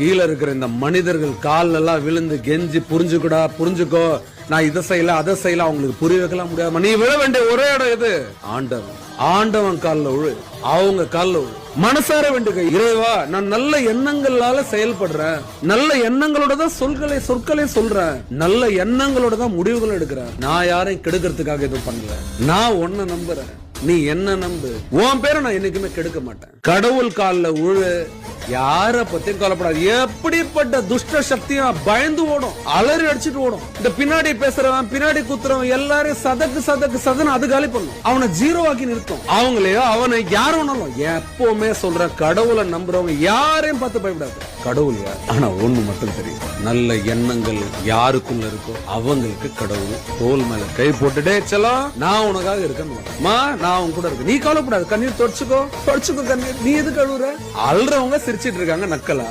கீழே இருக்கிற இந்த மனிதர்கள் கால் எல்லாம் விழுந்து கெஞ்சி புரிஞ்சுக்கோ, நான் இதை செய்யல அதை செய்யல அவங்களுக்கு புரிய வைக்கலாம் முடியாது. நீ விழ வேண்டிய ஒரே இடம் எது? ஆண்டவன் கால்ல விழு, அவங்க கால்ல விழு. மனசார வேண்டுக, இறைவா நான் நல்ல எண்ணங்களால செயல்படுறேன், நல்ல எண்ணங்களோட தான் சொற்களை சொல்றேன், நல்ல எண்ணங்களோட தான் முடிவுகள் எடுக்கிறேன். நான் யாரையும் கெடுக்கிறதுக்காக எதுவும் பண்ணல. நான் உன்னை நம்புறேன், நீ என்ன நம்பு. உன் பேரை நான் என்னைக்குமே கெடுக்க மாட்டேன். கடவுள் கால்ல விழு, யார பத்தியும் கவலைப்படாது. எப்படிப்பட்ட துஷ்ட சக்தியும் பயந்து ஓடும், அலறி அடிச்சுட்டு ஓடும். இந்த பின்னாடி பேசுறவன் பின்னாடி குத்துறவன் எல்லாரையும் சதக்கு அது காலி பண்ணும், அவனை ஜீரோ ஆக்கி நிறுத்தும். அவங்களையோ அவனை யாரும் எப்பவுமே சொல்ற, கடவுளை நம்புறவங்க யாரையும் பார்த்து பயப்படாது. கடவுள் யார்? ஆனா ஒண்ணு மட்டும் தெரியும், நல்ல எண்ணங்கள் யாருக்குள்ள இருக்கோ அவங்களுக்கு கடவுள் தோல் மேல கை போட்டுட்டே செல்லம், நான் உனக்காக இருக்கேன், நான் உன் கூட இருக்கேன், நீ கவலைப்படாது, கண்ணீர் தொடச்சுக்கோ கண்ணீர், நீ எது கழுவுற? அல்றவங்க சிரிச்சிட்டு இருக்காங்க நக்கலா.